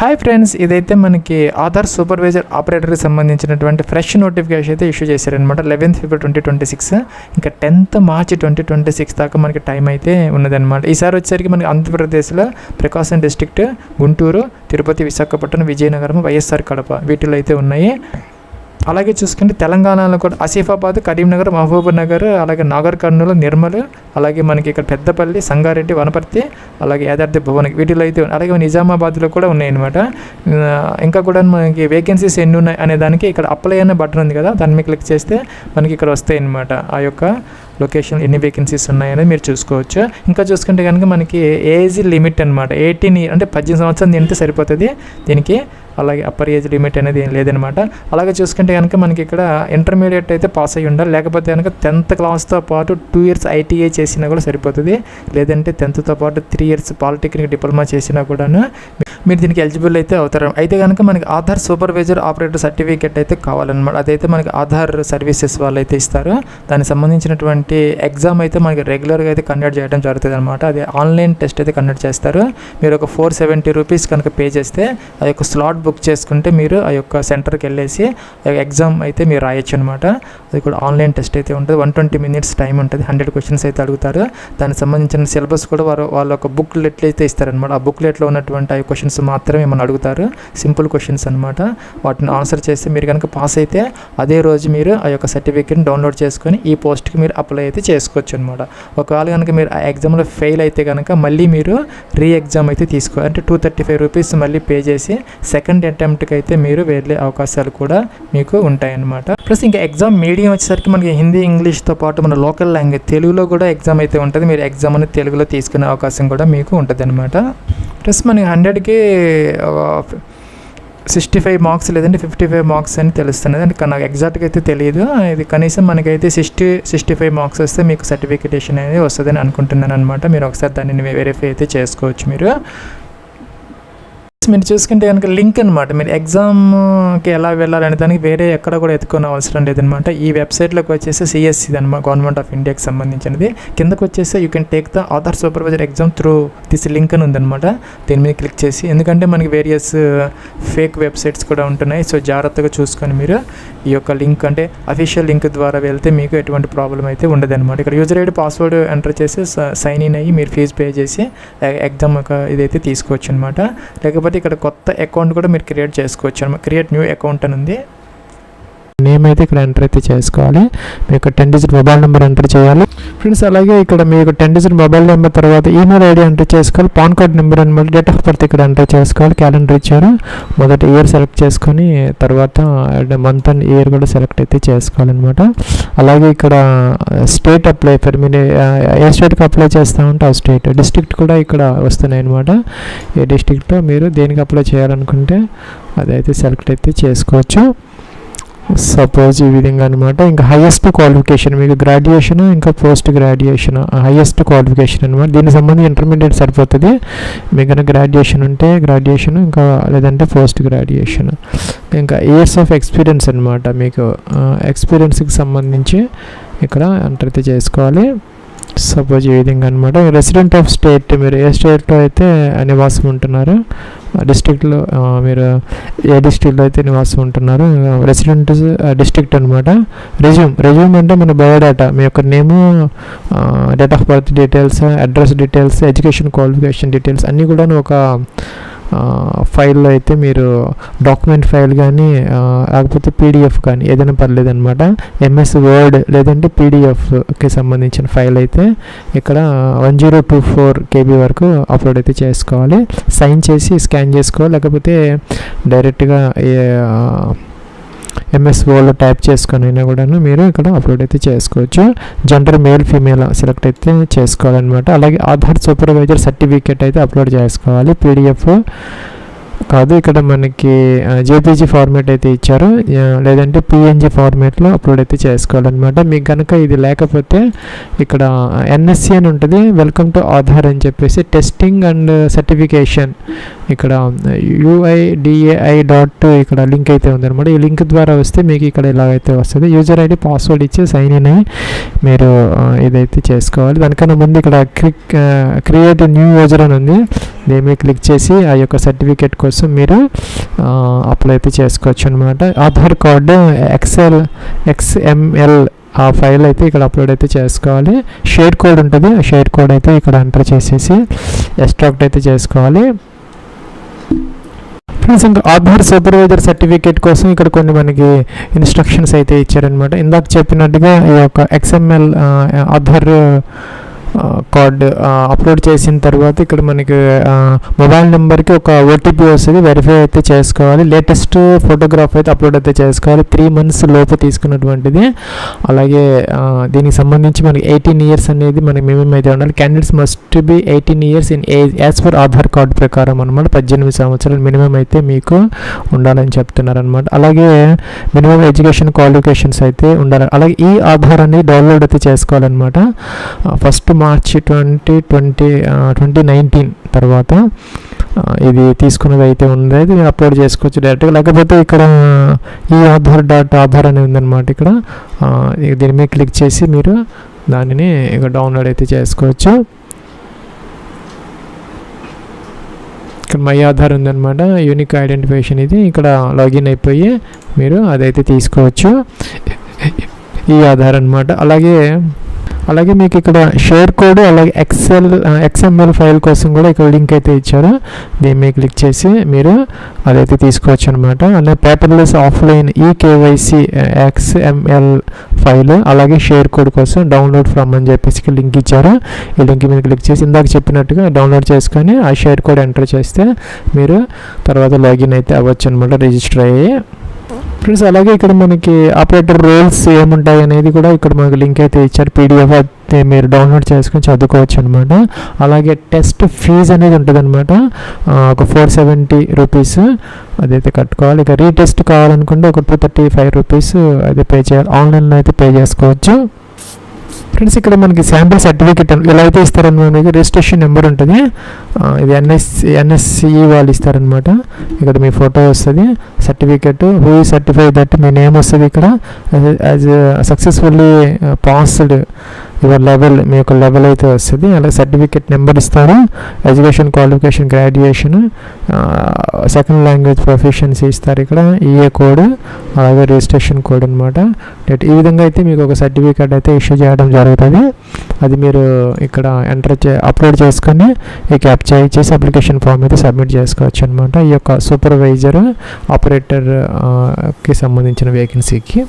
Hi friends, ఇదైతే మనకి Aadhaar supervisor ఆపరేటర్కి సంబంధించినటువంటి ఫ్రెష్ నోటిఫికేషన్ అయితే ఇష్యూ చేశారనమాట. 11th February 2026, ఇంకా 10th March 2026 దాకా మనకి టైం అయితే ఉన్నదన్నమాట. ఈసారి వచ్చేసరికి మనకి ఆంధ్రప్రదేశ్లో ప్రకాశం డిస్ట్రిక్ట్, గుంటూరు, తిరుపతి, విశాఖపట్నం, విజయనగరం, వైఎస్ఆర్ కడప వీటిలో అయితే ఉన్నాయి. అలాగే చూసుకుంటే తెలంగాణలో కూడా ఆసిఫాబాద్, కరీంనగర్, మహబూబ్ నగర్, అలాగే నాగర్ కర్నూలు, నిర్మల్, అలాగే మనకి ఇక్కడ పెద్దపల్లి, సంగారెడ్డి, వనపర్తి, అలాగే యాదాద్రి, భువనగిరి వీటిలో అయితే అలాగే నిజామాబాద్లో కూడా ఉన్నాయన్నమాట. ఇంకా కూడా మనకి వేకెన్సీస్ ఎన్ని ఉన్నాయి అనే దానికి ఇక్కడ అప్లై అనే బటన్ ఉంది కదా, దాని మీద క్లిక్ చేస్తే మనకి ఇక్కడ వస్తాయి అన్నమాట. ఆ యొక్క లొకేషన్ ఎన్ని వేకెన్సీస్ ఉన్నాయనేది మీరు చూసుకోవచ్చు. ఇంకా చూసుకుంటే కనుక మనకి ఏజ్ లిమిట్ అనమాట 18 అంటే 18 సంవత్సరం తింటే సరిపోతుంది దీనికి. అలాగే అప్పర్ ఏజ్ లిమిట్ అనేది ఏం లేదనమాట. అలాగే చూసుకుంటే కనుక మనకి ఇక్కడ ఇంటర్మీడియట్ అయితే పాస్ అయ్యి ఉండాలి, లేకపోతే కనుక 10th క్లాస్తో పాటు 2 years ITI చేసినా కూడా సరిపోతుంది. లేదంటే 10thతో పాటు 3 years పాలిటెక్నిక్ డిప్లొమా చేసినా కూడాను మీరు దీనికి ఎలిజిబుల్ అయితే అవుతారు. అయితే కనుక మనకి ఆధార్ సూపర్వైజర్ ఆపరేటర్ సర్టిఫికేట్ అయితే కావాలన్నమాట. అదైతే మనకి ఆధార్ సర్వీసెస్ వాళ్ళు అయితే ఇస్తారు. దానికి సంబంధించినటువంటి ఎగ్జామ్ అయితే మనకి రెగ్యులర్గా అయితే కండక్ట్ చేయడం జరుగుతుంది అనమాట. అది ఆన్లైన్ టెస్ట్ అయితే కండక్ట్ చేస్తారు. మీరు ఒక 470 రూపీస్ కనుక పే చేస్తే ఆ యొక్క స్లాట్ బుక్ చేసుకుంటే మీరు ఆ యొక్క సెంటర్కి వెళ్ళేసి ఎగ్జామ్ అయితే మీరు రాయొచ్చు అనమాట. అది కూడా ఆన్లైన్ టెస్ట్ అయితే ఉంటుంది. 120 minutes టైం ఉంటుంది. 100 questions అయితే అడుగుతారు. దానికి సంబంధించిన సిలబస్ కూడా వాళ్ళ ఒక బుక్లెట్లు అయితే ఇస్తారనమాట. ఆ బుక్లెట్లో ఉన్నటువంటి ఆ క్వశ్చన్స్ మాత్రమే మనం అడుగుతారు. సింపుల్ క్వశ్చన్స్ అనమాట. వాటిని ఆన్సర్ చేస్తే మీరు కనుక పాస్ అయితే అదే రోజు మీరు ఆ యొక్క సర్టిఫికేట్ని డౌన్లోడ్ చేసుకొని ఈ పోస్ట్కి మీరు అప్లై అయితే చేసుకోవచ్చు అనమాట. ఒకవేళ కనుక మీరు ఆ ఎగ్జామ్లో ఫెయిల్ అయితే కనుక మళ్ళీ మీరు ఎగ్జామ్ అయితే తీసుకోవాలి. అంటే 235 రూపీస్ మళ్ళీ పే చేసి సెకండ్ అటెంప్ట్కి అయితే మీరు వెళ్ళే అవకాశాలు కూడా మీకు ఉంటాయన్నమాట. ప్లస్ ఇంకా ఎగ్జామ్ మీడియం వచ్చేసరికి మనకి హిందీ, ఇంగ్లీష్తో పాటు మన లోకల్ లాంగ్వేజ్ తెలుగులో కూడా ఎగ్జామ్ అయితే ఉంటుంది. మీరు ఎగ్జామ్ అనేది తెలుగులో తీసుకునే అవకాశం కూడా మీకు ఉంటుంది అనమాట. ప్లస్ మనకి 100కి 65 మార్క్స్ లేదంటే 55 మార్క్స్ అని తెలుస్తున్నది. అంటే నాకు ఎగ్జాక్ట్గా అయితే తెలియదు. ఇది కనీసం మనకైతే 65 మార్క్స్ వస్తే మీకు సర్టిఫికేషన్ అనేది వస్తుందని అనుకుంటున్నాను అనమాట. మీరు ఒకసారి దాన్ని వెరిఫై అయితే చేసుకోవచ్చు. మీరు చూసుకుంటే కనుక లింక్ అనమాట. మీరు ఎగ్జామ్కి ఎలా వెళ్ళాలనే దానికి వేరే ఎక్కడ కూడా ఎత్తుకునే అవసరం లేదనమాట. ఈ వెబ్సైట్లోకి వచ్చేసి CSC అనమాట, గవర్నమెంట్ ఆఫ్ ఇండియాకి సంబంధించినది. కిందకు వచ్చేసి you can take the Aadhaar supervisor exam through this link అని ఉందన్నమాట. దీని మీద క్లిక్ చేసి, ఎందుకంటే మనకి వేరియస్ ఫేక్ వెబ్సైట్స్ కూడా ఉంటున్నాయి. సో జాగ్రత్తగా చూసుకొని మీరు ఈ యొక్క లింక్ అంటే అఫీషియల్ లింక్ ద్వారా వెళ్తే మీకు ఎటువంటి ప్రాబ్లం అయితే ఉండదన్నమాట. ఇక్కడ యూజర్ ఐడి, పాస్వర్డ్ ఎంటర్ చేసి సైన్ ఇన్ అయ్యి మీరు ఫీజు పే చేసి ఎగ్జామ్ ఇదైతే తీసుకోవచ్చు అనమాట. లేకపోతే ఇక్కడ కొత్త అకౌంట్ కూడా మీరు క్రియేట్ చేసుకోవచ్చు అనమాట. క్రియేట్ న్యూ అకౌంట్ అని ఉంది. నేమ్ అయితే ఇక్కడ ఎంటర్ అయితే చేసుకోవాలి. మీకు 10-digit మొబైల్ నెంబర్ ఎంటర్ చేయాలి ఫ్రెండ్స్. అలాగే ఇక్కడ మీకు 10-digit మొబైల్ నెంబర్ తర్వాత ఈమెయిల్ ఐడి ఎంటర్ చేసుకోవాలి. పాన్ కార్డ్ నెంబర్ అనమాట. డేట్ ఆఫ్ బర్త్ ఇక్కడ ఎంటర్ చేసుకోవాలి. క్యాలెండర్ ఇచ్చారు. మొదటి ఇయర్ సెలెక్ట్ చేసుకొని తర్వాత మంత్ అండ్ ఇయర్ కూడా సెలెక్ట్ అయితే చేసుకోవాలన్నమాట. అలాగే ఇక్కడ స్టేట్ అప్లై ఫర్ మీరు ఏ స్టేట్కి అప్లై చేస్తూ ఉంటే ఆ స్టేట్, డిస్ట్రిక్ట్ కూడా ఇక్కడ వస్తున్నాయి అనమాట. ఏ డిస్ట్రిక్ట్లో మీరు దేనికి అప్లై చేయాలనుకుంటే అదైతే సెలెక్ట్ అయితే చేసుకోవచ్చు. సపోజ్ ఈ విధంగా అనమాట. ఇంకా హైయెస్ట్ క్వాలిఫికేషన్ మీకు గ్రాడ్యుయేషన్, ఇంకా పోస్ట్ గ్రాడ్యుయేషన్ హైయెస్ట్ క్వాలిఫికేషన్ అనమాట. దీనికి సంబంధించి ఇంటర్మీడియట్ సరిపోతుంది. మీకు కనుక గ్రాడ్యుయేషన్ ఉంటే గ్రాడ్యుయేషన్, ఇంకా లేదంటే పోస్ట్ గ్రాడ్యుయేషన్. ఇంకా ఇయర్స్ ఆఫ్ ఎక్స్పీరియన్స్ అనమాట. మీకు ఎక్స్పీరియన్స్కి సంబంధించి ఇక్కడ ఎంటర్ అయితే చేసుకోవాలి. సపోజ్ ఈ విధంగా అనమాట. రెసిడెంట్ ఆఫ్ స్టేట్, మీరు ఏ స్టేట్లో అయితే నివాసం ఉంటున్నారో డిస్ట్రిక్ట్లో, మీరు ఏ డిస్ట్రిక్ట్లో అయితే నివాసం ఉంటున్నారో రెసిడెంట్ డిస్ట్రిక్ట్ అనమాట. రెజ్యూమ్ అంటే మన బయోడేటా, మీ యొక్క name, date of birth details, address details, education qualification details అన్నీ కూడా ఒక ఫైల్లో అయితే మీరు డాక్యుమెంట్ ఫైల్ కానీ లేకపోతే PDF కానీ ఏదైనా పర్లేదు అనమాట. MS Word లేదంటే PDFకి సంబంధించిన ఫైల్ అయితే ఇక్కడ 1024 KB వరకు అప్లోడ్ అయితే చేసుకోవాలి. సైన్ చేసి స్కాన్ చేసుకోవాలి. లేకపోతే డైరెక్ట్గా MS Wordలో టైప్ చేసుకొని అయినా కూడా మీరు ఇక్కడ అప్లోడ్ అయితే చేసుకోవచ్చు. జెండర్ మేల్ ఫీమేల్ సెలెక్ట్ అయితే చేసుకోవాలన్నమాట. అలాగే ఆధార్ సూపర్వైజర్ సర్టిఫికేట్ అయితే అప్లోడ్ చేసుకోవాలి. PDF కాదు, ఇక్కడ మనకి JPG ఫార్మేట్ అయితే ఇచ్చారు, లేదంటే PNG ఫార్మేట్లో అప్లోడ్ అయితే చేసుకోవాలన్నమాట. మీకు కనుక ఇది లేకపోతే ఇక్కడ NSC అని ఉంటుంది, వెల్కమ్ టు ఆధార్ అని చెప్పేసి టెస్టింగ్ అండ్ సర్టిఫికేషన్ ఇక్కడ UIDAI. ఇక్కడ లింక్ అయితే ఉందన్నమాట. ఈ లింక్ ద్వారా వస్తే మీకు ఇక్కడ ఇలాగైతే వస్తుంది. యూజర్ ఐడి పాస్వర్డ్ ఇచ్చి సైన్ ఇన్ అయ్యి మీరు ఇదైతే చేసుకోవాలి. దానికన్నా ముందు ఇక్కడ క్రియేట్ న్యూ యూజర్ అని ఉంది. దీని మీద క్లిక్ చేసి ఆ యొక్క సర్టిఫికేట్ కోసం మీరు అప్లై అయితే చేసుకోవచ్చు అనమాట. ఆధార్ కార్డు XML ఆ ఫైల్ అయితే ఇక్కడ అప్లోడ్ అయితే చేసుకోవాలి. షేర్ కోడ్ ఉంటుంది. ఆ షేర్ కోడ్ అయితే ఇక్కడ ఎంటర్ చేసేసి ఎక్స్ట్రాక్ట్ అయితే చేసుకోవాలి. ఫ్రెండ్స్, ఇంకా ఆధార్ సూపర్వైజర్ సర్టిఫికేట్ కోసం ఇక్కడ కొన్ని మనకి ఇన్స్ట్రక్షన్స్ అయితే ఇచ్చారనమాట. ఇందాక చెప్పినట్టుగా ఈ యొక్క XML ఆధార్ కార్డ్ అప్లోడ్ చేసిన తర్వాత ఇక్కడ మనకి మొబైల్ నెంబర్కి ఒక OTP వస్తుంది. వెరిఫై అయితే చేసుకోవాలి. లేటెస్ట్ ఫోటోగ్రాఫ్ అయితే అప్లోడ్ అయితే చేసుకోవాలి. 3 months లోపు తీసుకున్నటువంటిది. అలాగే దీనికి సంబంధించి మనకి 18 years అనేది మనకి మినిమం అయితే ఉండాలి. Candidates must be 18 years in age as per Aadhaar card ప్రకారం అనమాట. 18 సంవత్సరాలు మినిమం అయితే మీకు ఉండాలని చెప్తున్నారు అనమాట. అలాగే మినిమం ఎడ్యుకేషన్ క్వాలిఫికేషన్స్ అయితే ఉండాలి. అలాగే ఈ ఆధార్ అనేది డౌన్లోడ్ అయితే చేసుకోవాలన్నమాట. 1 March 2019 తర్వాత ఇది తీసుకున్నది అయితే ఉంది. అది అప్లోడ్ చేసుకోవచ్చు డైరెక్ట్గా. లేకపోతే ఇక్కడ ఈ ఆధార్ అనేది ఉందన్నమాట. ఇక్కడ దీని మీద క్లిక్ చేసి మీరు దానిని ఇక్కడ డౌన్లోడ్ అయితే చేసుకోవచ్చు. ఇక్కడ మై ఆధార్ ఉందన్నమాట. యూనిక్ ఐడెంటిఫికేషన్ ఇది. ఇక్కడ లాగిన్ అయిపోయి మీరు అదైతే తీసుకోవచ్చు. ఈ ఆధార్ అనమాట. అలాగే మీకు ఇక్కడ షేర్ కోడ్ అలాగే XML ఫైల్ కోసం కూడా ఇక్కడ లింక్ అయితే ఇచ్చారు. దీని మీద క్లిక్ చేసి మీరు అదైతే తీసుకోవచ్చు అనమాట. అలాగే paperless offline KYC XML file అలాగే షేర్ కోడ్ కోసం డౌన్లోడ్ ఫ్రమ్ అని చెప్పేసి లింక్ ఇచ్చారు. ఈ లింక్ మీద క్లిక్ చేసి ఇందాక చెప్పినట్టుగా డౌన్లోడ్ చేసుకొని ఆ షేర్ కోడ్ ఎంటర్ చేస్తే మీరు తర్వాత లాగిన్ అయితే అవ్వచ్చు అనమాట, రిజిస్టర్ అయ్యి. ఫ్రెండ్స్, అలాగే ఇక్కడ మనకి ఆపరేటర్ రోల్స్ ఏముంటాయి అనేది కూడా ఇక్కడ మనకి లింక్ అయితే ఇచ్చారు. PDF అయితే మీరు డౌన్లోడ్ చేసుకొని చదువుకోవచ్చు అనమాట. అలాగే టెస్ట్ ఫీజు అనేది ఉంటుంది అనమాట. ఒక 470 రూపీస్ అదైతే కట్టుకోవాలి. ఇక రీటెస్ట్ కావాలనుకుంటే ఒక 235 రూపీస్ అయితే పే చేయాలి. ఆన్లైన్లో అయితే పే చేసుకోవచ్చు. ఫ్రెండ్స్, ఇక్కడ మనకి శాంపిల్ సర్టిఫికేట్ ఎలా అయితే ఇస్తారనమాట. మీకు రిజిస్ట్రేషన్ నెంబర్ ఉంటుంది. ఇది NSE వాళ్ళు ఇస్తారనమాట. ఇక్కడ మీ ఫోటో వస్తుంది. సర్టిఫికేట్ హూ సర్టిఫై దట్ మీ నేమ్ వస్తుంది. ఇక్కడ as successfully passed your level మీ యొక్క లెవెల్ అయితే వస్తుంది. అలాగే సర్టిఫికేట్ నెంబర్ ఇస్తారు. Education qualification graduation, second language proficiency ఇస్తారు. ఇక్కడ EA కోడ్ అలాగే రిజిస్ట్రేషన్ కోడ్ అనమాట. ఈ విధంగా అయితే మీకు ఒక సర్టిఫికేట్ అయితే ఇష్యూ చేయడం జరుగుతుంది. అది మీరు ఇక్కడ అప్లోడ్ చేసుకొని ఈ క్యాప్చర్ చేసి అప్లికేషన్ ఫామ్ అయితే సబ్మిట్ చేసుకోవచ్చు అనమాట. ఈ యొక్క సూపర్వైజర్ ఆపరేటర్కి సంబంధించిన వేకెన్సీకి